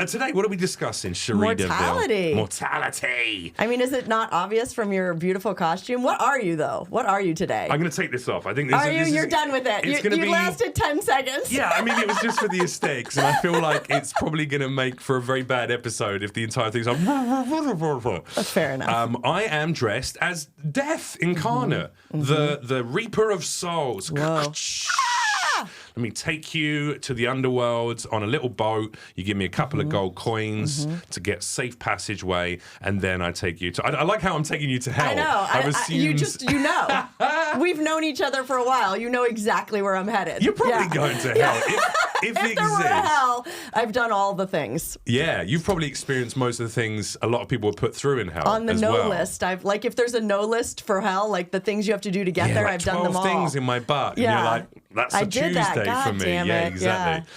Today, what are we discussing, Cherie? Mortality. Mortality. I mean, is it not obvious from your beautiful costume? What are you, though? What are you today? I'm going to take this off. I think this are you? You're done with it. You lasted 10 seconds. Yeah, I mean, it was just for the aesthetics, and I feel like it's probably going to make for a very bad episode if the entire thing's like... That's fair enough. I am dressed as Death incarnate, the Reaper of Souls. Whoa. Let me take you to the underworld on a little boat. You give me a couple of gold coins to get safe passageway, and then I take you to... I like how I'm taking you to hell. I know. I've assumed... You know. We've known each other for a while. You know exactly where I'm headed. You're probably going to hell. If it there were a exists. hell, I've done all the things. Yeah, you've probably experienced most of the things a lot of people are put through in hell. On the as no well. list, if there's a no list for hell, like the things you have to do to get there, like I've done them all. 12 things in my butt. Yeah. And you're like, that's a Tuesday for me. Damn Yeah, it. exactly.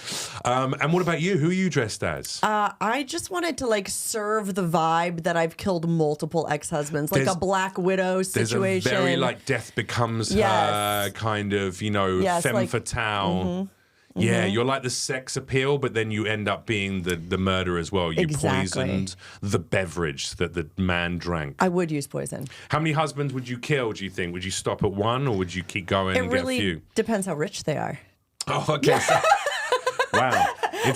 And what about you? Who are you dressed as? I just wanted to serve the vibe that I've killed multiple ex-husbands, like a Black Widow situation. There's a very death becomes her kind of, femme fatale. Yeah, you're like the sex appeal, but then you end up being the murder as well. You poisoned the beverage that the man drank. I would use poison. How many husbands would you kill, do you think? Would you stop at one, or would you keep going and get a few? It really depends how rich they are. Oh, okay. Wow.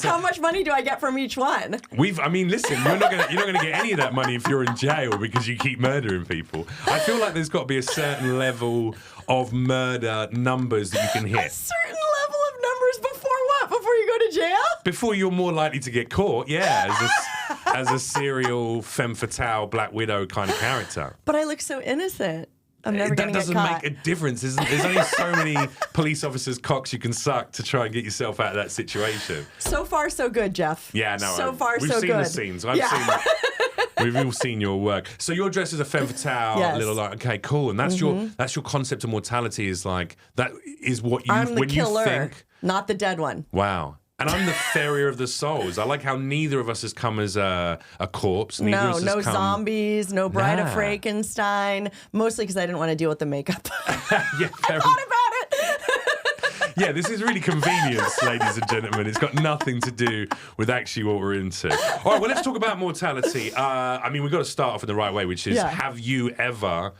How much money do I get from each one? Listen, you're not gonna get any of that money if you're in jail because you keep murdering people. I feel like there's got to be a certain level of murder numbers that you can hit. A certain level of numbers before what? Before you go to jail? Before you're more likely to get caught, yeah, as a serial femme fatale Black Widow kind of character. But I look so innocent. I'm never going to get caught. That doesn't make a difference. There's only so many police officers' cocks you can suck to try and get yourself out of that situation. So far, so good, Jeff. Yeah, no. So far, we've so seen good. The scenes. We've all seen your work. So you're dressed as a femme fatale, little okay, cool. And that's your concept of mortality is that is what you I'm the when killer, you think, not the dead one. Wow. And I'm the farrier of the souls. I like how neither of us has come as a corpse. No zombies, no Bride of Frankenstein. Mostly because I didn't want to deal with the makeup. Yeah, I thought about it. Yeah, this is really convenience, ladies and gentlemen. It's got nothing to do with actually what we're into. All right, well, let's talk about mortality. We've got to start off in the right way, which is, have you ever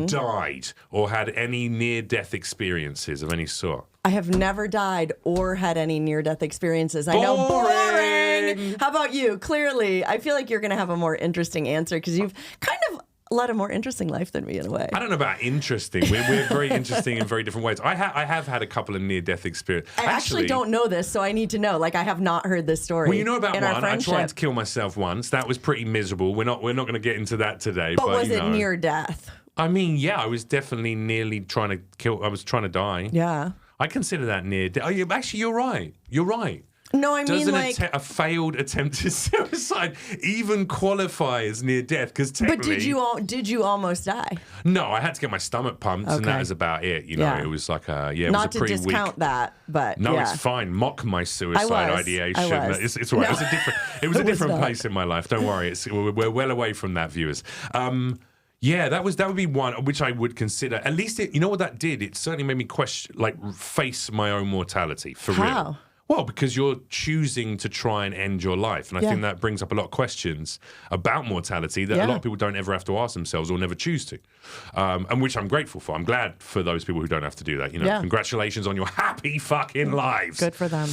died or had any near-death experiences of any sort? I have never died or had any near-death experiences. I know, boring. How about you? Clearly, I feel like you're going to have a more interesting answer because you've kind of led a more interesting life than me in a way. I don't know about interesting. We're very interesting in very different ways. I have had a couple of near-death experiences. I actually don't know this, so I need to know. I have not heard this story. Well, you know about one. I tried to kill myself once. That was pretty miserable. We're not going to get into that today. But was it near death? I mean, yeah, I was definitely nearly trying to kill. I was trying to die. Yeah. I consider that near death. Oh, actually, you're right. You're right. No, I mean, a failed attempted suicide even qualify as near death? Because technically, but did you almost die? No, I had to get my stomach pumped, and that was about it. It was like it not was a pretty to discount that, but no, it's fine. Mock my suicide ideation. It's all right. No. It was a different place in my life. Don't worry. We're well away from that, viewers. Yeah, that would be one which I would consider. At least you know what that did? It certainly made me face my own mortality for real. Well, because you're choosing to try and end your life. And I think that brings up a lot of questions about mortality that a lot of people don't ever have to ask themselves or never choose to. And which I'm grateful for. I'm glad for those people who don't have to do that. Congratulations on your happy fucking lives. Good for them.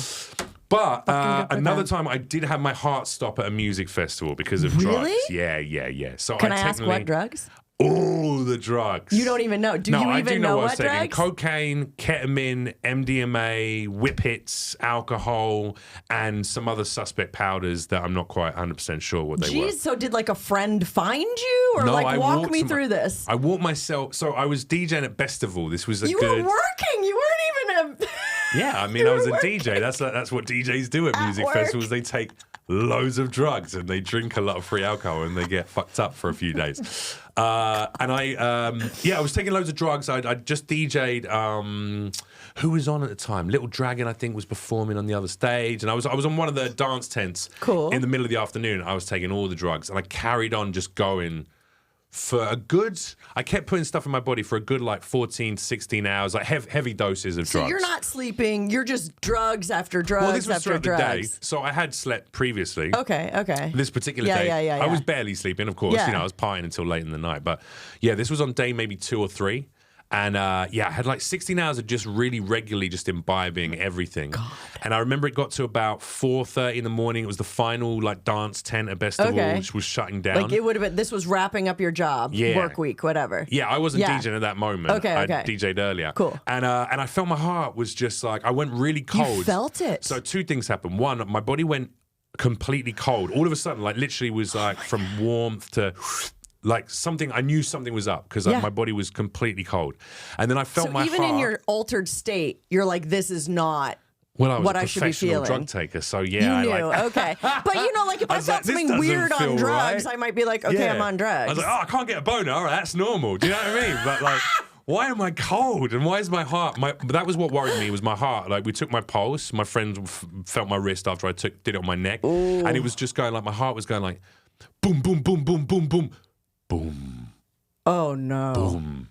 But another time I did have my heart stop at a music festival because of drugs. Yeah. So Can I ask what drugs? All the drugs. You don't even know. Do you even know what drugs? Taking cocaine, ketamine, MDMA, whippets, alcohol, and some other suspect powders that I'm not quite 100% sure what they were. So did a friend find you? Or walk me through this? I walked myself. So I was DJing at Bestival. This was You were working. You weren't even a... Yeah, I mean, I was a DJ. That's what DJs do at music festivals. They take loads of drugs and they drink a lot of free alcohol and they get fucked up for a few days. And I was taking loads of drugs. I just DJ'd. Who was on at the time? Little Dragon, I think, was performing on the other stage, and I was on one of the dance tents. Cool. In the middle of the afternoon. I was taking all the drugs, and I carried on just going for a good, I kept putting stuff in my body for a good like 14, 16 hours, like heavy doses of drugs. So you're not sleeping, you're just drugs after drugs well, this was after throughout drugs. the day, so I had slept previously. Okay. This particular day, yeah. I was barely sleeping, of course. Yeah. You know, I was partying until late in the night. But yeah, this was on day maybe 2 or 3. And yeah, I had like 16 hours of just really regularly just imbibing everything. God. And I remember it got to about 4:30 in the morning. It was the final like dance tent at Festival, which was shutting down. Like it would have been, this was wrapping up your job, work week, whatever. Yeah, I wasn't DJing at that moment. Okay. I DJ'd earlier. Cool. And I felt my heart was just like, I went really cold. You felt it? So 2 things happened. One, my body went completely cold. All of a sudden, like literally was like from warmth to... like something, I knew something was up because my body was completely cold. And then I felt my heart... even in your altered state, you're like, this is not well, I was what a I should be professional feeling. drug taker, so yeah. You knew, okay. But you know, like if I felt something weird on drugs, I might be like, okay, I'm on drugs. I was like, oh, I can't get a boner. All right, that's normal. Do you know what I mean? But like... why am I cold? And why is my heart... that was what worried me, was my heart. Like, we took my pulse. My friend felt my wrist after I did it on my neck. Ooh. And it was just going like... my heart was going like... boom, boom, boom, boom, boom, boom. Boom. Oh, no. Boom.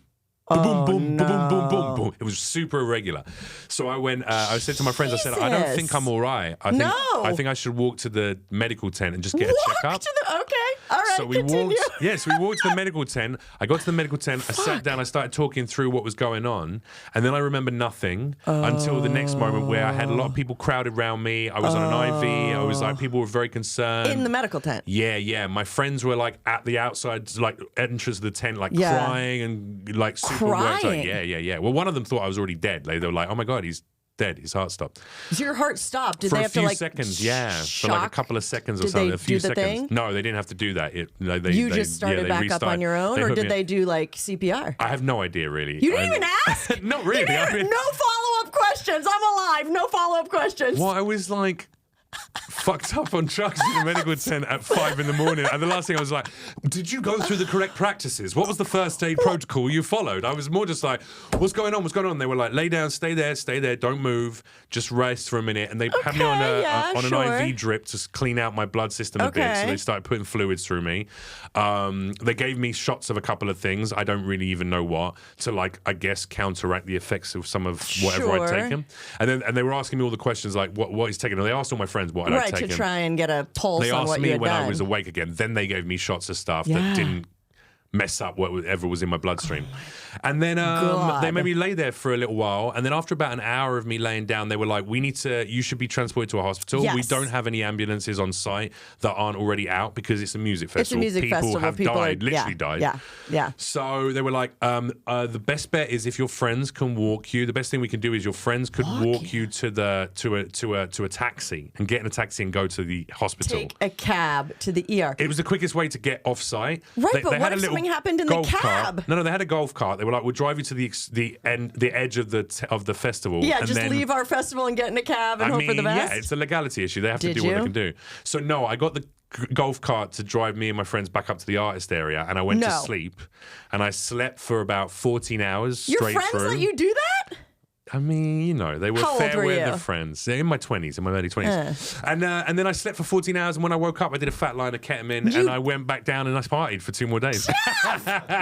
Oh, boom, boom, no. boom, boom, boom, boom. It was super irregular. So I went, I said to my friends, I said, I don't think I'm all right. I think I should walk to the medical tent and just get a checkup. Okay. All right, so we walked to the medical tent. I got to the medical tent. I sat down. I started talking through what was going on. And then I remember nothing until the next moment where I had a lot of people crowded around me. I was on an IV. I was like, people were very concerned. In the medical tent? Yeah. My friends were like at the outside, like entrance of the tent, like crying and like super worked out. Yeah. Well, one of them thought I was already dead. They were like, oh my God, he's dead. His heart stopped. So your heart stopped? Did for they a have few to like seconds, for like a couple of seconds or did something. They a few do the seconds. Thing? No, they didn't have to do that. You just started back up on your own, or did they do like CPR? I have no idea, really. You didn't even ask? Not really. No follow-up questions. I'm alive. No follow-up questions. Well, I was like... fucked up on drugs in the medical tent at 5 in the morning. And the last thing I was like, did you go through the correct practices? What was the first aid protocol you followed? I was more just like, what's going on? What's going on? They were like, lay down, stay there, don't move, just rest for a minute. And they had me on an IV drip to clean out my blood system a bit. So they started putting fluids through me. They gave me shots of a couple of things, I don't really even know what, to like, I guess, counteract the effects of some of whatever I'd taken. And they were asking me all the questions like, what he's taking. And they asked all my friends what I'd taken. To try and get a pulse they on what you had done. asked me when I was awake again. Then they gave me shots of stuff that didn't mess up whatever was in my bloodstream. And then they made me lay there for a little while. And then after about an hour of me laying down, they were like, you should be transported to a hospital. Yes. We don't have any ambulances on site that aren't already out because it's a music festival. It's a music festival. Have died, literally died. Yeah. So they were like, the best bet is if your friends can walk you. The best thing we can do is your friends could walk you to a taxi and get in a taxi and go to the hospital. Take a cab to the ER. It was the quickest way to get off site. Right, but what if something happened in the cab? No, they had a golf cart. They were like, we'll drive you to the edge of the festival. Yeah, and just then, leave our festival and get in a cab and hope for the best. Yeah, it's a legality issue. They have to do what they can do. So no, I got the golf cart to drive me and my friends back up to the artist area, and I went to sleep, and I slept for about 14 hours straight through. Your friends let you do that? I mean, you know, they were fair weather friends. They're in my 20s, in my early 20s. And then I slept for 14 hours, and when I woke up, I did a fat line of ketamine, and I went back down and I partied for 2 more days.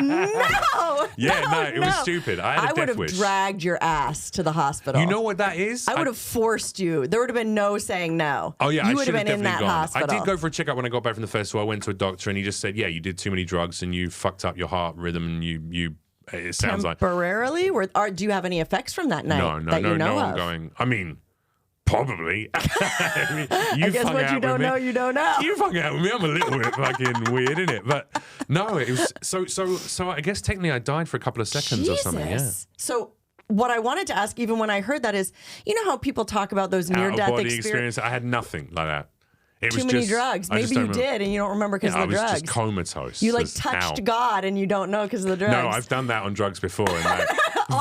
No! It was stupid. I had a death wish. I would have dragged your ass to the hospital. You know what that is? I would have forced you. There would have been no saying no. Oh, yeah, you would have been in that hospital. I did go for a checkup when I got back from the festival. I went to a doctor, and he just said, yeah, you did too many drugs, and you fucked up your heart rhythm, and you it sounds temporarily? Do you have any effects from that night? No ongoing. I mean, probably. I guess what you don't know, you don't know. You fucking out with me. I'm a little bit fucking weird, innit? But no, it was so. I guess technically I died for a couple of seconds or something. Yeah. So what I wanted to ask, even when I heard that, is you know how people talk about those near-death experiences? I had nothing like that. Too many drugs. Maybe you did, and you don't remember because of the drugs. I was just comatose. You like touched God, and you don't know because of the drugs. No, I've done that on drugs before, and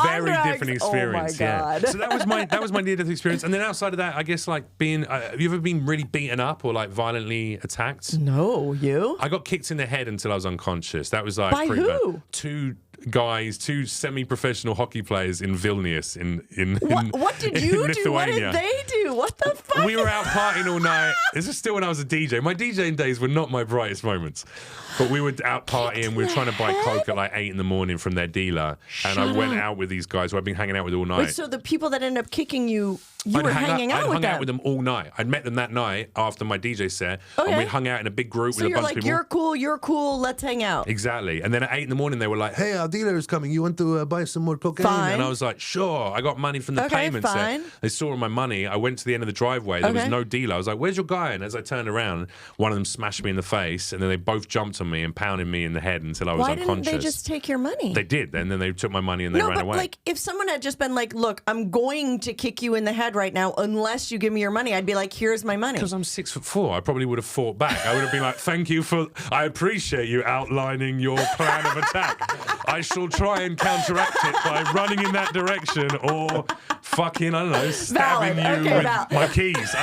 very different experience. Oh my God. Yeah. So that was my near-death experience, and then outside of that, I guess like being. Have you ever been really beaten up or like violently attacked? No, you. I got kicked in the head until I was unconscious. That was like by who? Two semi-professional hockey players in Vilnius in what did you do? What did they do? What What the fuck? We were out partying all night. This is still when I was a DJ. My DJing days were not my brightest moments. But we were out partying. We were trying to buy coke at like 8 in the morning from their dealer. And I went out with these guys who I've been hanging out with all night. Wait, so the people that end up kicking you, you were hanging out with them? I'd hung out with them all night. I'd met them that night after my DJ set. Okay. And we hung out in a big group So with a bunch you're of like, people. you're cool, let's hang out. Exactly. And then at 8 in the morning, they were like, hey, our dealer is coming. You want to buy some more cocaine? Fine. And I was like, sure. I got money from the payment fine. set. They saw my money. I went to the end of the driveway. There was no dealer. I was like, where's your guy? And as I turned around, one of them smashed me in the face. And then they both jumped on me and pounded me in the head until I was unconscious. Why didn't they just take your money? They did. And then they took my money and they ran away. Like, if someone had just been like, look, I'm going to kick you in the head right now unless you give me your money, I'd be like, here's my money. Because I'm 6'4", I probably would have fought back. I would have been like, thank you for, I appreciate you outlining your plan of attack. I shall try and counteract it by running in that direction or fucking, I don't know, stabbing you with my keys.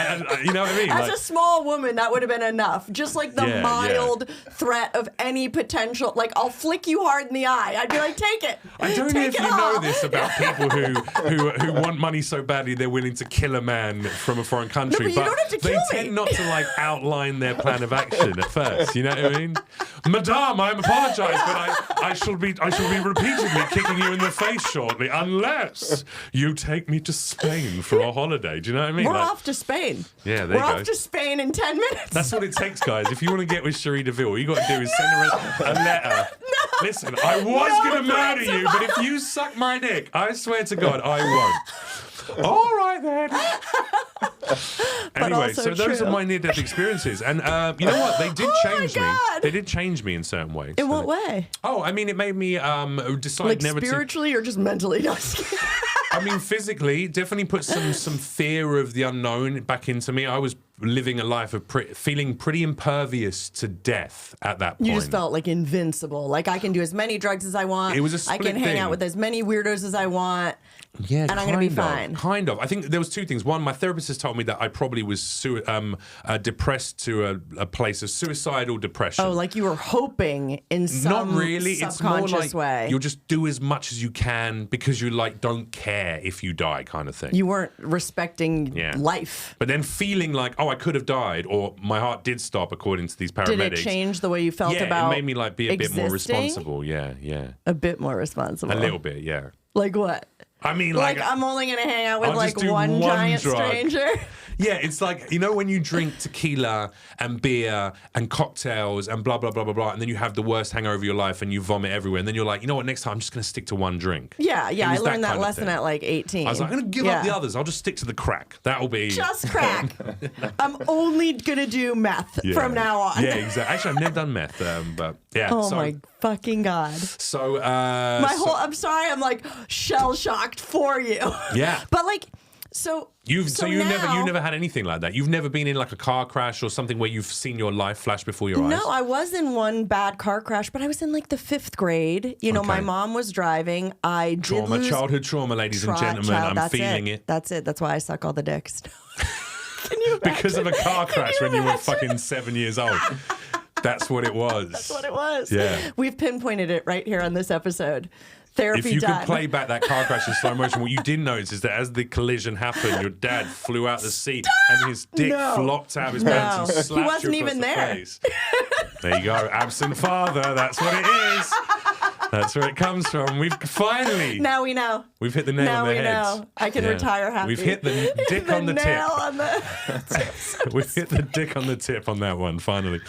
You know what I mean? As a small woman, that would have been enough. Just like the mild threat of any potential, like, I'll flick you hard in the eye. I'd be like, take it. I don't know if you know this about people who want money so badly they're willing to kill a man from a foreign country. No, but you don't have to kill they tend not to like outline their plan of action at first. You know what I mean? Madame, I apologise, but I shall be repeatedly kicking you in the face shortly, unless you take me to Spain for a holiday. Do you know what I mean? We're off to Spain. Yeah, there you go. We're off to Spain in 10 minutes. That's what it takes, guys. If you want to get with Cherie DeVille, all you got to do is send her a letter. No, listen, I was going to murder you, but if you suck my dick, I swear to God, I won't. All right, then. Anyway, so those are my near-death experiences. And you know what? They did change me. They did change me in certain ways. In what way? Oh, I mean, it made me decide like never spiritually or just mentally? No, I mean, physically, definitely put some fear of the unknown back into me. I was living a life of feeling pretty impervious to death at that point. You just felt like invincible. Like, I can do as many drugs as I want. It was a split I can hang thing. out with as many weirdos as I want. Yeah, and I'm going to be fine. Kind of. I think there was two things. One, my therapist has told me that I probably was depressed to a place of suicidal depression. Oh, like you were hoping in some Not really. subconscious it's more like way. You'll just do as much as you can because you like don't care if you die, kind of thing. You weren't respecting life. But then feeling like, oh, I could have died, or my heart did stop, according to these paramedics. Did it change the way you felt about it made me like be a bit more responsible. Yeah. A bit more responsible. A little bit, yeah. Like what? I mean, like I'm only going to hang out with like one giant drug. stranger. Yeah, it's like, you know, when you drink tequila and beer and cocktails and blah, blah, blah, blah, blah, and then you have the worst hangover of your life and you vomit everywhere. And then you're like, you know what, next time I'm just going to stick to one drink. Yeah. I learned that lesson at like 18. I was like, I'm going to give up the others. I'll just stick to the crack. That'll be... Just crack. I'm only going to do meth from now on. Yeah, exactly. Actually, I've never done meth, but yeah. Oh, my fucking God. So, I'm sorry, I'm like shell-shocked for you. Yeah. But like... You never had anything like that. You've never been in like a car crash or something where you've seen your life flash before your eyes? No, I was in one bad car crash, but I was in like the 5th grade. You know, my mom was driving. I did lose childhood trauma, ladies and gentlemen. I'm feeling it. That's it. That's why I suck all the dicks. Can you imagine? Because of a car crash when you were fucking 7 years old. That's what it was. That's what it was. Yeah. We've pinpointed it right here on this episode. Therapy if you done. could play back that car crash in slow motion, what you didn't notice is that as the collision happened, your dad flew out the seat and his dick flopped out of his pants and slapped he wasn't you across even the there. face. There you go. Absent father. That's what it is. That's where it comes from. We've finally. Now we know. We've hit the nail on the head. Now we know. I can retire happy. We've hit the dick on the tip. Nail on the We've hit the dick on the tip on that one, finally.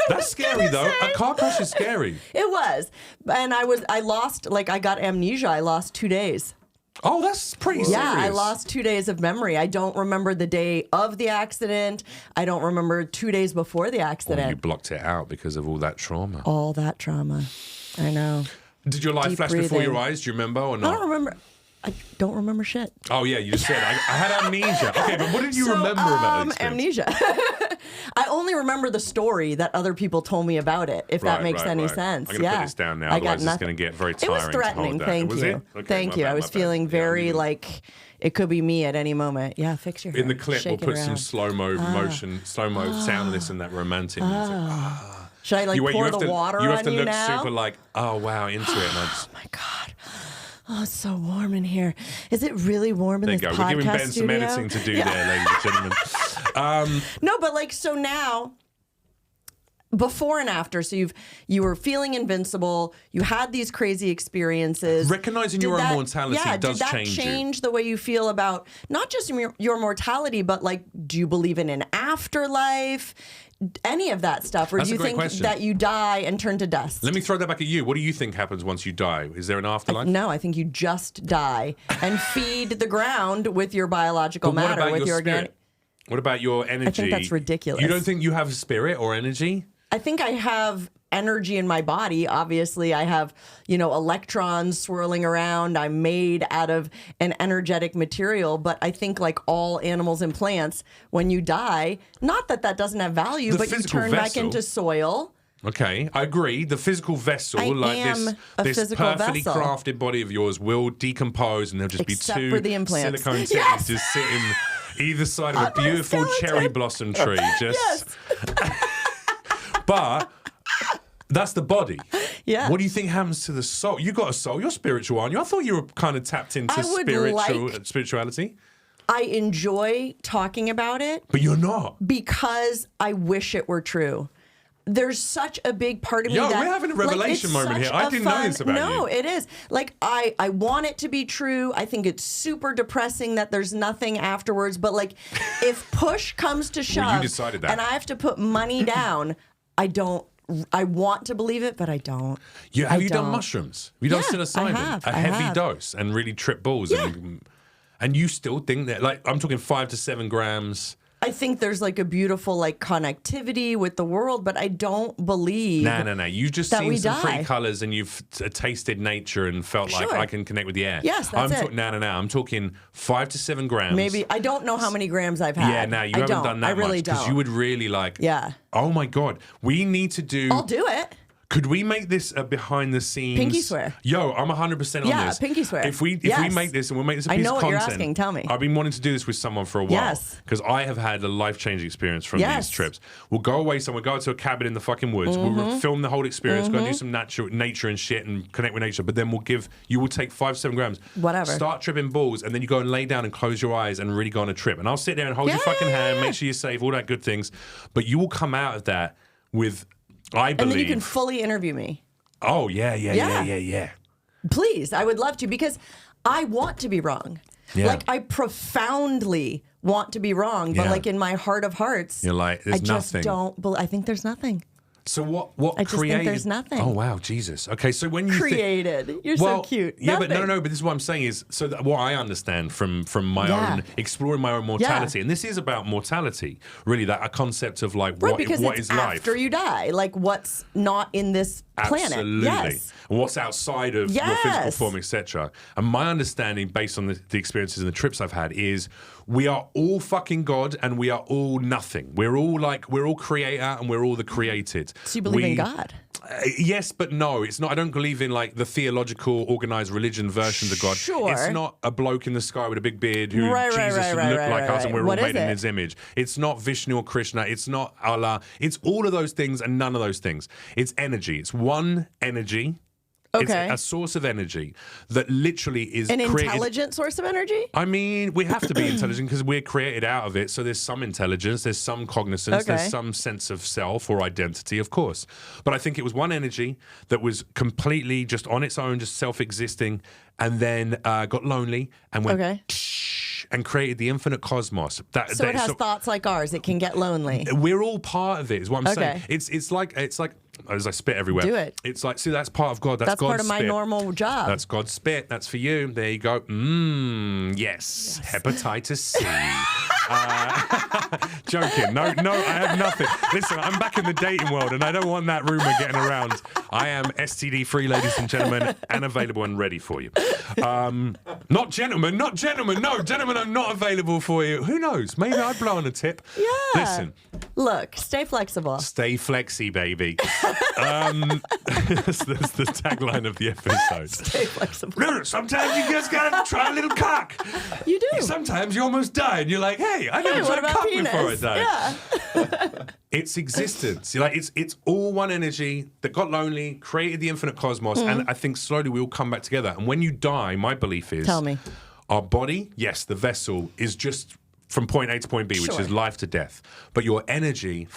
That's scary, though. A car crash is scary. It was. And I got amnesia. I lost 2 days. Oh, that's pretty serious. Yeah, I lost 2 days of memory. I don't remember the day of the accident. I don't remember 2 days before the accident. Oh, you blocked it out because of all that trauma. All that trauma. I know. Did your life flash before your eyes? Do you remember or not? I don't remember. I don't remember shit. Oh, yeah, you just said, I had amnesia. Okay, but what did you remember about it? Amnesia. I only remember the story that other people told me about it, if that makes any sense. I'm going to put this down now, otherwise it's going to get very tiring. It was threatening, thank you. Okay, thank you. I was feeling very like it could be me at any moment. Yeah, fix your hair. In the clip, we'll put some slow-mo motion, slow-mo sound of this and that romantic music. Should I pour the water on you now? You have to look super like, oh, wow, into it. And oh, my God. oh, it's so warm in here. Is it really warm in There this you go. podcast We're giving Ben studio? some editing to do there, ladies and gentlemen. No, but like, so now, before and after, so you were feeling invincible, you had these crazy experiences. Recognizing your own mortality does change you. Did that change the way you feel about not just your mortality, but like, do you believe in an afterlife? Any of that stuff? Or That's do a you great think question. that you die and turn to dust? Let me throw that back at you. What do you think happens once you die? Is there an afterlife? No, I think you just die and feed the ground with your biological But what matter, about with your your organic. spirit? What about your energy? I think that's ridiculous. You don't think you have spirit or energy? I think I have energy in my body. Obviously, I have, electrons swirling around. I'm made out of an energetic material. But I think, like all animals and plants, when you die, not that doesn't have value, The but you physical turn back vessel. into soil. Okay, I agree. The physical vessel, I am a this physical perfectly vessel. crafted body of yours, will decompose, and there'll just Except be two for the implants. silicone titties Yes! just sitting either side of a On my beautiful skeleton. cherry blossom tree. Just, Yes. but that's the body. Yeah. What do you think happens to the soul? You got a soul. You're spiritual, aren't you? I thought you were kind of tapped into I would spirituality, I enjoy talking about it but you're not. because I wish it were true. There's such a big part of me Yo, that... we're having a revelation like, it's moment such here. I a didn't know this about you. No, it is. Like, I want it to be true. I think it's super depressing that there's nothing afterwards. But, like, if push comes to shove... Well, you decided that. And I have to put money down, I want to believe it, but I don't. Have you done don't. mushrooms? Have you done Yeah, psilocybin? I have. A I heavy have. dose and really trip balls. Yeah. And you still think that, like, I'm talking 5 to 7 grams. I think there's like a beautiful like connectivity with the world, but I don't believe. No. You've just that seen we some pretty die. colors and you've tasted nature and felt like Sure. I can connect with the air. Yes, that's it. No. I'm talking 5 to 7 grams. Maybe I don't know how many grams I've had. Yeah, no, you I haven't don't. done that I really much because don't. you would really like. Yeah. Oh my God, we need to do. I'll do it. Could we make this a behind the scenes? Pinky swear. Yo, I'm 100% on Yeah, this. pinky swear. If we Yes. make this and we'll make this a I piece know of what you're content. asking. Tell me. I've been wanting to do this with someone for a while. Yes. Because I have had a life-changing experience from Yes. these trips. We'll go away somewhere, go to a cabin in the fucking woods. We'll film the whole experience, go and do some nature and shit and connect with nature. But then you will take 5 to 7 grams. Whatever. Start tripping balls and then you go and lay down and close your eyes and really go on a trip. And I'll sit there and hold your fucking hand, make sure you're safe, all that good things. But you will come out of that with, I believe. And then you can fully interview me. Oh, yeah. Please, I would love to because I want to be wrong. Yeah. Like I profoundly want to be wrong, but Yeah. like in my heart of hearts, You're like, there's I just nothing. don't. I think there's nothing. So what I just created? think there's nothing. Oh wow, Jesus. Okay, so when you Created. You're well, so cute. Yeah, but Nothing. no. But this is what I'm saying is so that what I understand from my Yeah. own exploring my own mortality, and this is about mortality, really, that a concept of like Right, what because what it's is life. after you die. Like what's not in this planet. Absolutely. Yes. And what's outside of your physical Yes. form, etc. And my understanding, based on the experiences and the trips I've had, is we are all fucking God and we are all nothing. We're all creator and we're all the created. So you believe in God? Yes, but no. It's not. I don't believe in like the theological, organized religion versions of God. Sure. It's not a bloke in the sky with a big beard who Right, Jesus right, looked right, like us and we're What all is made in it? his image. It's not Vishnu or Krishna. It's not Allah. It's all of those things and none of those things. It's energy. It's one energy. Okay. It's a source of energy that literally is An created. intelligent source of energy? I mean, we have to be intelligent because we're created out of it. So there's some intelligence, there's some cognizance, Okay. there's some sense of self or identity, of course. But I think it was one energy that was completely just on its own, just self-existing, and then got lonely and went Okay. and created the infinite cosmos. So it has thoughts like ours. It can get lonely. We're all part of it, is what I'm saying. Okay. It's like as I spit everywhere. Do it. It's like, see, that's part of God. That's God's part of my spit. normal job. That's God's spit. That's for you. There you go. Yes. Hepatitis C. Joking. No, I have nothing. Listen, I'm back in the dating world and I don't want that rumor getting around. I am STD free, ladies and gentlemen, and available and ready for you. Not gentlemen. No, gentlemen, I'm not available for you. Who knows? Maybe I'd blow on a tip. Yeah. Listen. Look, stay flexible. Stay flexy, baby. That's the tagline of the episode. Stay flexible. No, sometimes you just gotta try a little cock. You do. Sometimes you almost die and you're like, hey, I never Hey, what tried about cock penis? before I died. Yeah. It's existence. Like it's all one energy that got lonely, created the infinite cosmos, and I think slowly we all come back together. And when you die, my belief is, Tell me. Our body, yes, the vessel is just from point A to point B, which is life to death. But your energy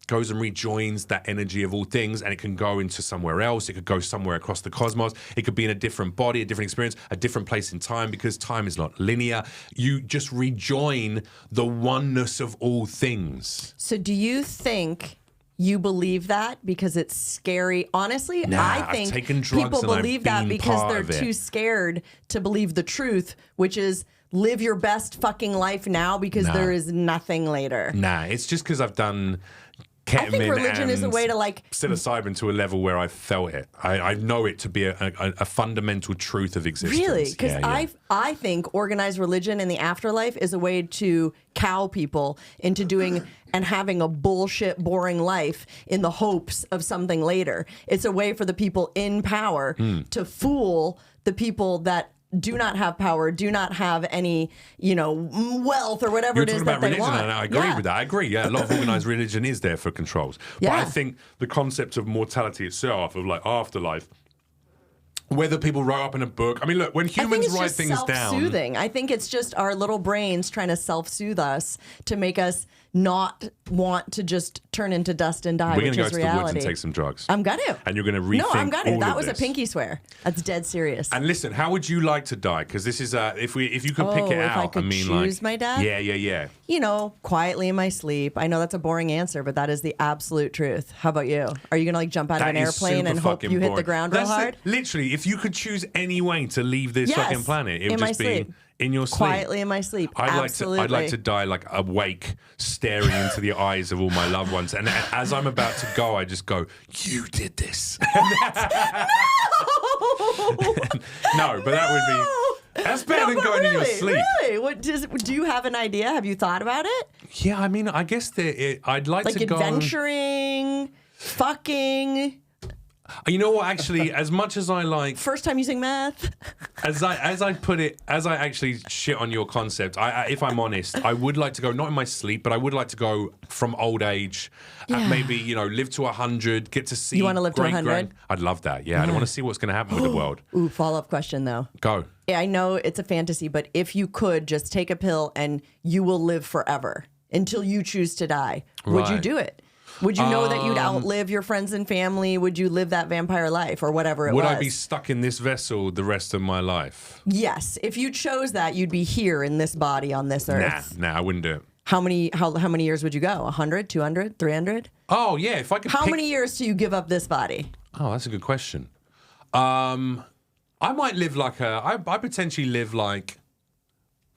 goes and rejoins that energy of all things, and it can go into somewhere else. It could go somewhere across the cosmos. It could be in a different body, a different experience, a different place in time, because time is not linear. You just rejoin the oneness of all things. So do you think you believe that because it's scary? Honestly, Nah, I think I've taken drugs people and I've believe that been because part they're of it. too scared to believe the truth, which is live your best fucking life now because there is nothing later. Nah, it's just because I've done ketamine. I think religion is a way to like psilocybin to a level where I felt it. I know it to be a fundamental truth of existence. Really? Because Yeah. I think organized religion in the afterlife is a way to cow people into doing and having a bullshit, boring life in the hopes of something later. It's a way for the people in power to fool the people that do not have power, do not have any, wealth or whatever You're it is talking that about they religion, want. and I agree with that. I agree. Yeah, a lot of organized religion is there for controls. But Yeah. I think the concept of mortality itself, of like afterlife, whether people wrote up in a book. I mean, look, when I think humans it's write just things down. self-soothing. I think it's just our little brains trying to self-soothe us to make us not want to just turn into dust and die, We're going which to go is to the woods reality. and take some drugs. I'm gonna. And you're going to rethink No, I'm gonna. all That of was this. a pinky swear. That's dead serious. And listen, how would you like to die? Because this is if you could pick it if out. I could mean, choose like, my death? Yeah. Quietly in my sleep. I know that's a boring answer, but that is the absolute truth. How about you? Are you gonna like jump out of That an is airplane super and hope fucking you hit the boring. ground real That's hard? Literally, if you could choose any way to leave this Yes, fucking planet, it would in my just be sleep. in your sleep. Quietly in my sleep. Absolutely. I'd like to die like awake, staring into the eyes of all my loved ones. And as I'm about to go, I just go, "You did this." No, but that would be. That's better than but going in your sleep. Really? Do you have an idea? Have you thought about it? Yeah, I mean, I guess I'd like Like to go. adventuring, fucking, You know what? Actually, as much as I like, first time using meth. as I put it, as I actually shit on your concept, if I'm honest, I would like to go not in my sleep, but I would like to go from old age, Yeah. maybe live to 100, get to see. You wanna live to 100? I'd love that. Yeah, I don't want to see what's going to happen with the world. Ooh, follow-up question though. Go. I know it's a fantasy, but if you could just take a pill and you will live forever until you choose to die, would you Right. do it? Would you know that you'd outlive your friends and family? Would you live that vampire life or whatever it Would was? I be stuck in this vessel the rest of my life? Yes. If you chose that, you'd be here in this body on this earth. Nah, I wouldn't do it. How many years would you go? 100, 200, 300? Oh yeah, if I could. How pick- many years do you give up this body? Oh, that's a good question. I might live like I potentially live like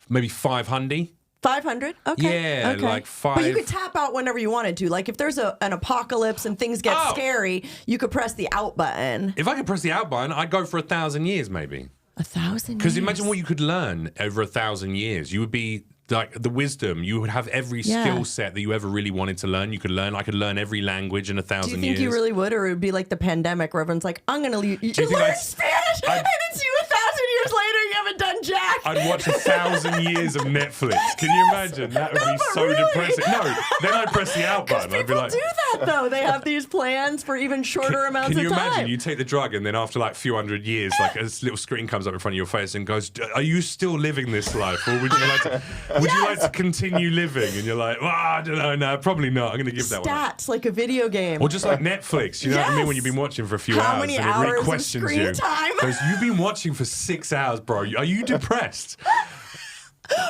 maybe 500. 500? Okay. Yeah, okay. like But you 5. could tap out whenever you wanted to. Like if there's an apocalypse and things get Oh. scary, you could press the out button. If I could press the out button, I'd go for 1,000 years maybe. 1,000 Because years. imagine what you could learn over 1,000 years. You would be like the wisdom. You would have every Yeah. skill set that you ever really wanted to learn. You could learn. I could learn every language in 1,000 Do you years. think you really would, or it would be like the pandemic where everyone's like, I'm going to learn you think I'd- Spanish, and it's you 1,000 years later, you haven't done jack. I'd watch 1,000 years of Netflix. Can you imagine? That would be but so really. depressing. No, then I'd press the out button. I'd be People like, do that, though. They have these plans for even shorter amounts can you of time. imagine? You take the drug, and then after like a few hundred years, like a little screen comes up in front of your face and goes, "Are you still living this life, or would you like to? Would you like to continue living?" And you're like, "Well, I don't know. No, probably not. I'm going to give that one." up." Stats, like a video game. Or just like Netflix, you know what I mean? Yes. When you've been watching for a few How hours many and it hours really of questions screen you. time? Goes, you've been watching for 6 hours, bro. Are you depressed?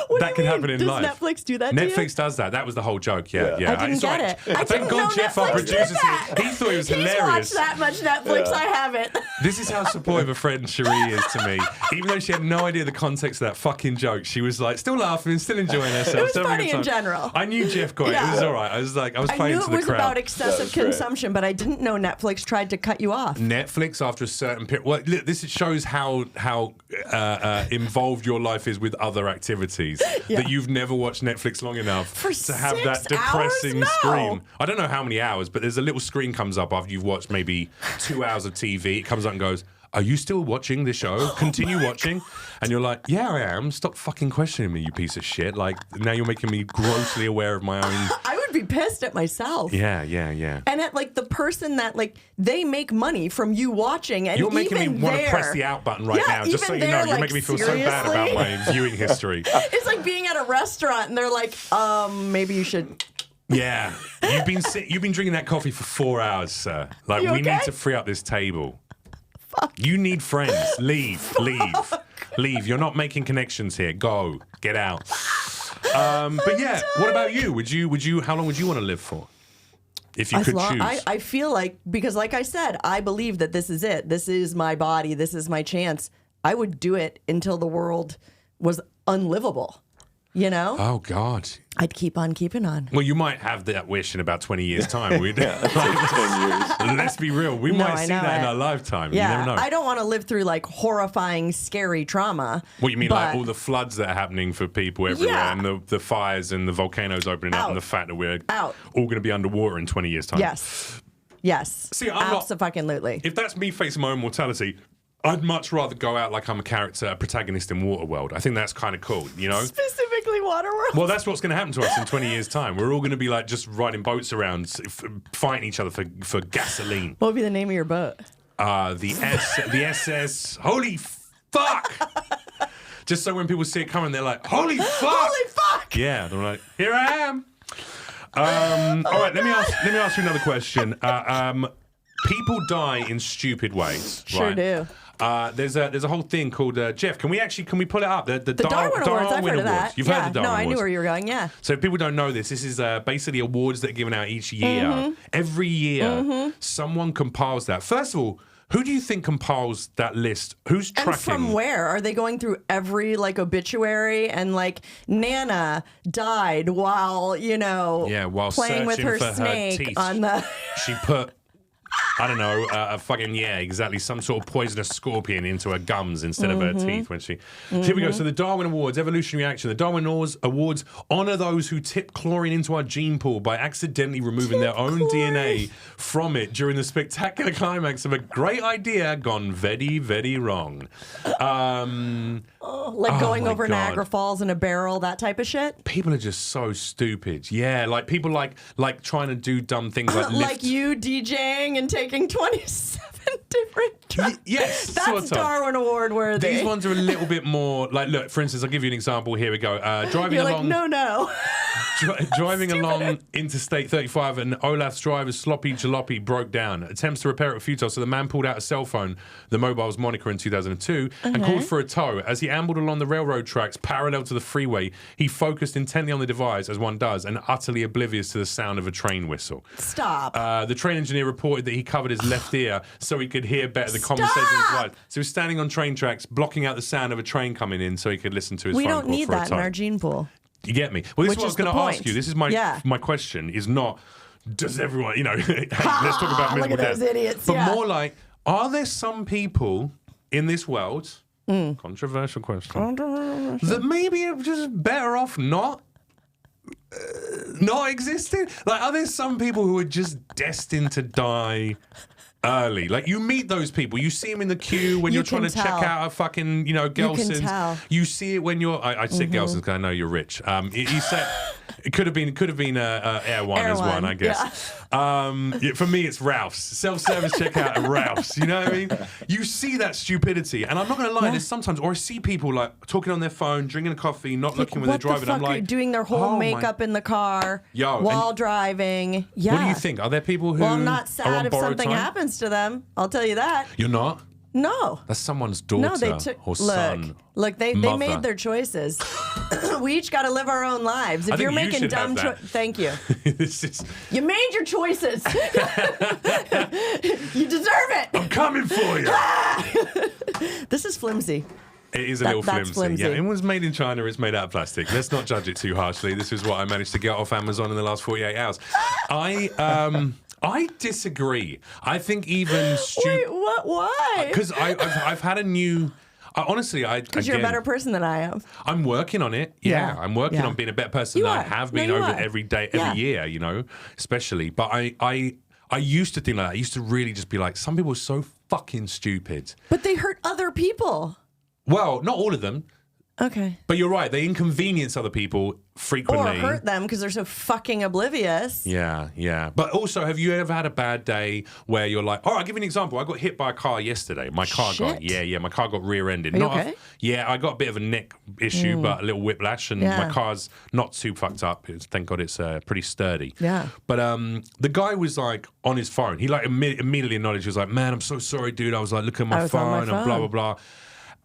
What That do can you happen mean? in Does life. Netflix do that to you? Netflix does that. That was the whole joke. Yeah. I didn't It's get all it. right. I Thank didn't God know Jeff, our Netflix did producer, that. he thought it was He's hilarious. watched that much Netflix. I haven't. This is how supportive a friend Cherie is to me. Even though she had no idea the context of that fucking joke, she was like still laughing, still enjoying herself. It was still having a funny good in time. general. I knew Jeff got it. It Yeah. was all right. I was I playing knew to it the was crowd. about excessive great. consumption, but I didn't know Netflix tried to cut you off. Netflix after a certain period. Well, look, this shows how involved your life is with other activities. Yeah. That you've never watched Netflix long enough For to have that 6 depressing hours? No. screen. I don't know how many hours, but there's a little screen comes up after you've watched maybe 2 hours of TV. It comes up and goes, "Are you still watching this show? Continue watching." And you're like, "Yeah, I am. Stop fucking questioning me, you piece of shit. Like, now you're making me grossly aware of my own I would would be pissed at myself. Yeah. And at like the person that like they make money from you watching, and You're making me even want to there, press the out button right now, just so you know. You're like, making me feel so bad about my viewing history. It's like being at a restaurant and they're like, maybe you should. Yeah, you've been drinking that coffee for 4 hours, sir. Like, You we okay? need to free up this table. Fuck. You need friends. Leave. Leave. You're not making connections here. Go. Get out. But yeah, what about you? Would you? How long would you want to live for? If you could choose. I feel like, because like I said, I believe that this is it. This is my body. This is my chance. I would do it until the world was unlivable. You know? Oh, God. I'd keep on keeping on. Well, you might have that wish in about 20 years' time. Yeah, 10 years. Let's be real. We might see that in our lifetime. Yeah, You never know. I don't want to live through like horrifying, scary trauma. What you mean, but like all the floods that are happening for people everywhere, Yeah. and the fires and the volcanoes opening up, Out. and the fact that we're Out. all going to be underwater in 20 years' time? Yes. See, I'm not- Abso-fucking-lutely. If that's me facing my own mortality, I'd much rather go out like I'm a character, a protagonist in Waterworld. I think that's kind of cool, you know? Specifically Waterworld. Well, that's what's going to happen to us in 20 years' time. We're all going to be like just riding boats around, fighting each other for gasoline. What would be the name of your boat? The SS. Holy fuck! Just so when people see it coming, they're like, "Holy fuck!" Holy fuck! Yeah, they're like, "Here I am." All right, let me ask you another question. People die in stupid ways. Sure right? do. There's a whole thing called Jeff. Can we pull it up? The Darwin Awards. I've heard of that. You've yeah. heard the Darwin No, I Awards. knew where you were going. Yeah. So if people don't know this is basically awards that are given out each year. Every year, someone compiles that. First of all, who do you think compiles that list? Who's tracking? And from where? Are they going through every like obituary and like Nana died while, while playing with searching her for her snake teeth. on the She put, I don't know, exactly, some sort of poisonous scorpion into her gums instead of her teeth when she... So here we go. So the Darwin Awards, evolutionary action. The Darwin Awards honor those who tip chlorine into our gene pool by accidentally removing their own DNA from it during the spectacular climax of a great idea gone very, very wrong. going over God. Niagara Falls in a barrel, that type of shit. People are just so stupid. Yeah, like people like trying to do dumb things like lift. Like you DJing and taking 27 different drugs. Yes, That's sort of. Darwin Award worthy. These ones are a little bit more like, look, for instance, I'll give you an example. Here we go. Driving You're along. like, no. Driving along Interstate 35, and Olaf's driver's sloppy jalopy broke down. Attempts to repair it were futile, so the man pulled out a cell phone, the mobile's moniker in 2002, and called for a tow. As he ambled along the railroad tracks parallel to the freeway, he focused intently on the device, as one does, and utterly oblivious to the sound of a train whistle. Stop. The train engineer reported that he covered his left ear so he could hear better the conversation of his wife. So he was standing on train tracks, blocking out the sound of a train coming in so he could listen to his We phone don't call need for a that tow. in our gene pool. You get me? Well, this Which is what I was is the going to ask point. you. This is my question is not, does everyone, hey, let's talk about Look miserable at those death. idiots, But yeah. more like, are there some people in this world, controversial question, that maybe are just better off not existing? Like, are there some people who are just destined to die early? Like, you meet those people, you see them in the queue when You you're trying to can check tell. out a fucking, Gelson's. tell. You see it when you're. I said Gelson's because I know you're rich. You said it could have been Air One Air as one, One, I guess. For me, it's Ralph's self-service checkout at Ralph's. You know what I mean? You see that stupidity, and I'm not going to lie. There's sometimes, or I see people like talking on their phone, drinking a coffee, not looking when they're driving. I'm like, doing their whole oh my- makeup in the car Yo, while and- driving. Yeah. What do you think? Are there people who? Well, I'm not are sad on if borrowed something time? happens to them. I'll tell you that. You're not. No. That's someone's daughter No, they took. or son. Look, they mother. made their choices. We each got to live our own lives. If I think you're you making should dumb have that. thank you. This is. You made your choices. You deserve it. I'm coming for you. This is flimsy. It is a That- little that's flimsy. flimsy. Yeah, it was made in China. It's made out of plastic. Let's not judge it too harshly. This is what I managed to get off Amazon in the last 48 hours. I disagree. I think even Wait, what? Why? because I've had a new. Honestly, Because you're a better person than I am. I'm working on it. Yeah, Yeah, I'm working yeah. on being a better person You than I are. have No, been you over are. every day, Yeah. every year. Especially. But I used to think like that. I used to really just be like, some people are so fucking stupid. But they hurt other people. Well, not all of them. Okay. But you're right. They inconvenience other people frequently. Or hurt them because they're so fucking oblivious. Yeah, yeah. But also, have you ever had a bad day where you're like, I'll give you an example. I got hit by a car yesterday. My car got, my car got rear-ended. Are you okay? I got a bit of a neck issue, but a little whiplash, and my car's not too fucked up. Thank God it's pretty sturdy. Yeah. But the guy was like on his phone. He like immediately acknowledged, he was like, man, I'm so sorry, dude. I was like, look at my phone and blah, blah, blah.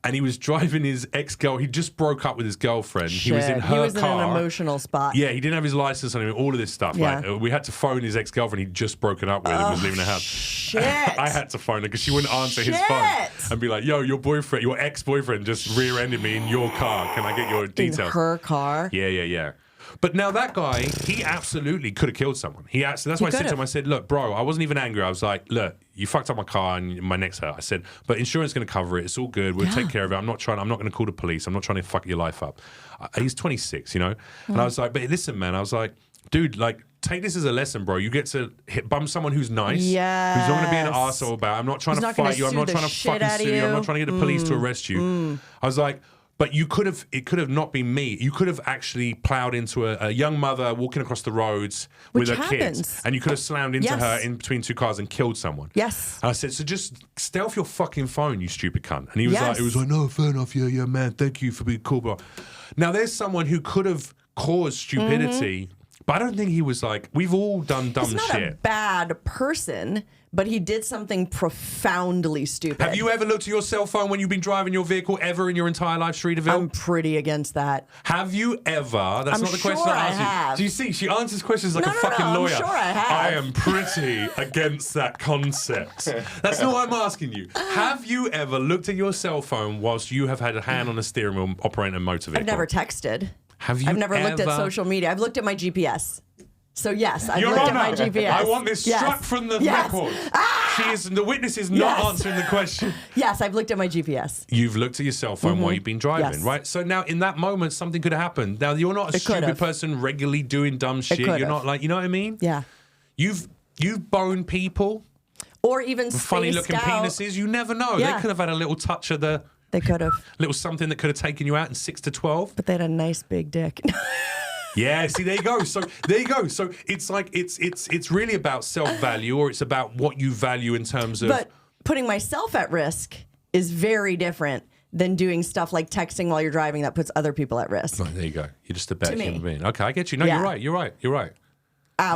And he was driving his ex-girl. He just broke up with his girlfriend. Shit. He was in her car. He was in an emotional spot. Yeah, he didn't have his license on him, all of this stuff. Yeah. Like, we had to phone his ex-girlfriend he'd just broken up with and was leaving the house. Shit. I had to phone her because she wouldn't answer his phone and be like, yo, your ex-boyfriend just rear-ended me in your car. Can I get your details? In her car? Yeah. But now that guy, he absolutely could have killed someone. That's why I said to him, I said, look, bro, I wasn't even angry. I was like, look, you fucked up my car and my neck's hurt. I said, but insurance is going to cover it. It's all good. We'll take care of it. I'm not going to call the police. I'm not trying to fuck your life up. He's 26, you know? And I was like, but listen, man, I was like, dude, like, take this as a lesson, bro. You get to bum someone who's nice, who's not going to be an arsehole about. I'm not trying to fight you. I'm not trying to fucking sue you. I'm not trying to get the police to arrest you. I was like, but it could have not been me. You could have actually plowed into a young mother walking across the roads with her kids, and you could have slammed into her in between two cars and killed someone. Yes. And I said, so just stay off your fucking phone, you stupid cunt. And he was like, no, fair enough, yeah, man, thank you for being cool, bro. Now there's someone who could have caused stupidity, but I don't think he was like, we've all done dumb shit. He's not a bad person, but he did something profoundly stupid. Have you ever looked at your cell phone when you've been driving your vehicle ever in your entire life, Cherie DeVille? I'm pretty against that. Have you ever? That's not the question I asked you. Do you see? She answers questions like a fucking lawyer. I'm sure I have. I am pretty against that concept. That's not what I'm asking you. Have you ever looked at your cell phone whilst you have had a hand on the steering wheel operating a motor vehicle? I've never texted. Have you I've never looked at social media. I've looked at my GPS. So yes, I've looked at my GPS. I want this struck from the record. The witness is not answering the question. Yes, I've looked at my GPS. You've looked at your cell phone while you've been driving, right? So now in that moment, something could have happened. Now you're not a stupid person regularly doing dumb shit. You're not like, you know what I mean? Yeah. You've boned people. Or even funny looking penises. You never know. Yeah. They could have had a little touch of the. They could have. Little something that could have taken you out in 6 to 12. But they had a nice big dick. Yeah, see, there you go. So there you go. So it's like it's really about self-value, or it's about what you value in terms of. But putting myself at risk is very different than doing stuff like texting while you're driving that puts other people at risk. Right, there you go. You're just a better human being. Okay, I get you. No, you're right. You're right. You're right.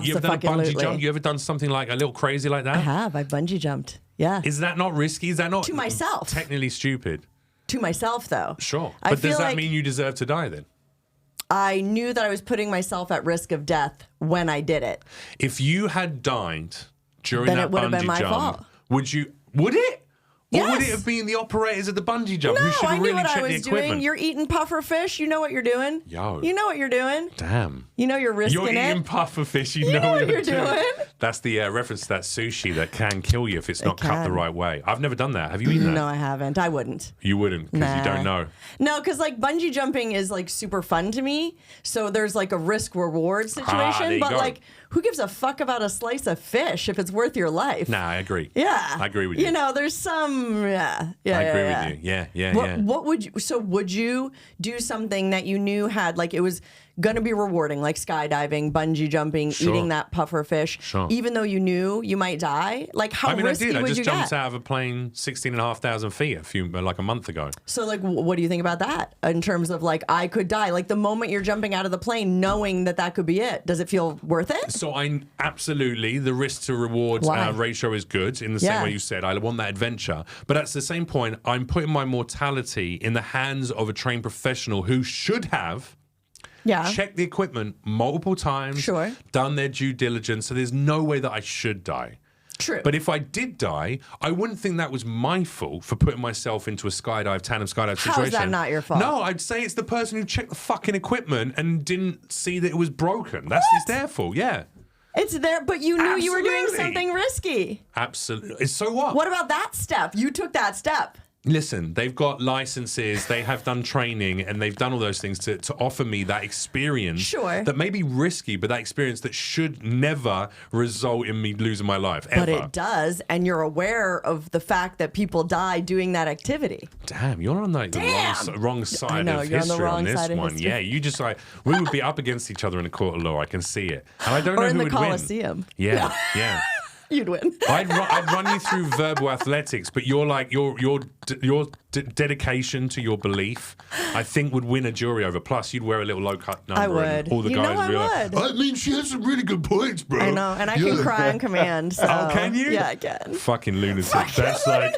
You ever done a bungee jump? You ever done something like a little crazy like that? I have. I bungee jumped. Yeah. Is that not risky? Is that not to myself? Technically stupid. To myself, though. Sure. But does that mean you deserve to die then? I knew that I was putting myself at risk of death when I did it. If you had died during then that it would have been my bungee jump, fault. Would it? Or Yes. would it have been the operators of the bungee jump who No, should I have knew really what I checked the was equipment? doing. You're eating puffer fish. You know what you're doing. Yo. You know what you're doing. Damn. You know you're risking it. You're eating puffer fish. You know what you're doing. That's the reference to that sushi that can kill you if it's not cut the right way. I've never done that. Have you eaten that? No, I haven't. I wouldn't. You wouldn't because you don't know. No, because like bungee jumping is like super fun to me. So there's like a risk reward situation. But like, who gives a fuck about a slice of fish if it's worth your life? Nah, I agree. Yeah. I agree with you. You know, there's some, I agree with you. Yeah. What would you, so would you do something that you knew had, like, it was going to be rewarding, like skydiving, bungee jumping, eating that puffer fish, even though you knew you might die? Like, how risky would you get? I just jumped out of a plane 16,500 feet a month ago. So, like, what do you think about that in terms of, like, I could die? Like, the moment you're jumping out of the plane, knowing that that could be it, does it feel worth it? So, absolutely, the risk to reward ratio is good in the same way you said. I want that adventure. But at the same point, I'm putting my mortality in the hands of a trained professional who should have checked the equipment multiple times, done their due diligence, so there's no way that I should die. True. But if I did die, I wouldn't think that was my fault for putting myself into a tandem skydive situation. How is that not your fault? No, I'd say it's the person who checked the fucking equipment and didn't see that it was broken. It's their fault, yeah. It's there, but you knew you were doing something risky. Absolutely. So what? What about that step? You took that step. Listen, they've got licenses, they have done training, and they've done all those things to offer me that experience. Sure. That may be risky, but that experience that should never result in me losing my life, ever. But it does, and you're aware of the fact that people die doing that activity. Damn, you're on like the wrong side know, of you're on the history wrong on this side of one. history. Yeah, you just like, we would be up against each other in a court of law. I can see it. And I don't Or know in who the would Coliseum. win. Yeah, yeah. You'd win. I'd run you through verbal athletics, but your dedication to your belief, I think, would win a jury over. Plus, you'd wear a little low cut number. I would. And all the You guys know I would be like, would. I mean, she has some really good points, bro. I know, and I can cry on command. So. Oh, can you? Yeah, I can. Fucking lunatic. That's like.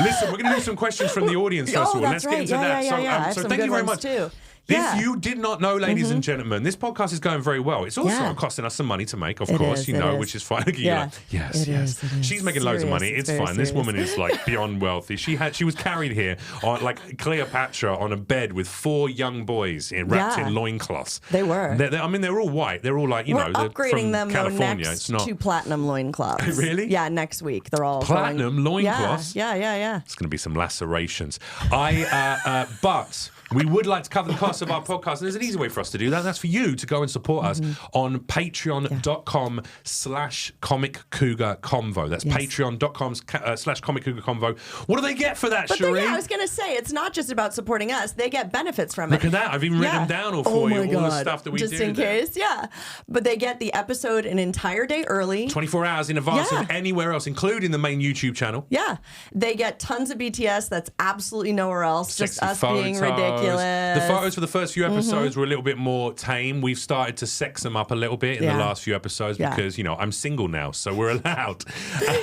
Listen, we're going to do some questions from the audience first of all. Let's get into that. Yeah. I have So some thank good you very ones much. too. If you did not know, ladies and gentlemen, this podcast is going very well. It's also costing us some money to make, of course, which is fine. Yeah. Yes. It is. She's making loads of money. It's very fine. This serious. woman is like beyond wealthy. She was carried here on like Cleopatra on a bed with 4 young boys wrapped in loincloths. They were. They're all white. They're all like, We're they're upgrading from them California. next It's not to platinum loincloths. Really? Yeah, next week. They're all platinum loincloths. Yeah. It's going to be some lacerations. But we would like to cover the cost of our podcast, and there's an easy way for us to do that. That's for you to go and support us on patreon.com/Comic Cougar Convo. That's patreon.com/Comic Cougar Convo. What do they get for that, But Cherie? I was going to say, it's not just about supporting us. They get benefits from Look it. at that. I've even written them down all for you, all the stuff that we just do. Just in case, yeah. But they get the episode an entire day early. 24 hours in advance of anywhere else, including the main YouTube channel. Yeah. They get tons of BTS that's absolutely nowhere else. Sexy just us photos. being ridiculous. The photos for the first few episodes were a little bit more tame. We've started to sex them up a little bit in the last few episodes because, I'm single now, so we're allowed.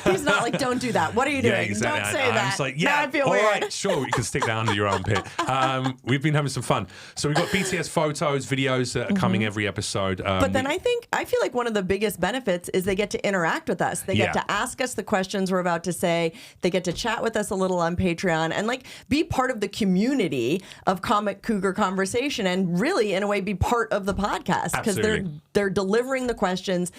He's not like, don't do that. What are you doing? Yeah, exactly. Don't say that. It's like, now I feel all weird. right, sure, you can stick that under your armpit. We've been having some fun. So we've got BTS photos, videos that are coming every episode. But then I feel like one of the biggest benefits is they get to interact with us. They get to ask us the questions we're about to say. They get to chat with us a little on Patreon and like be part of the community of Comic Cougar Conversation and really in a way be part of the podcast because they're delivering the questions,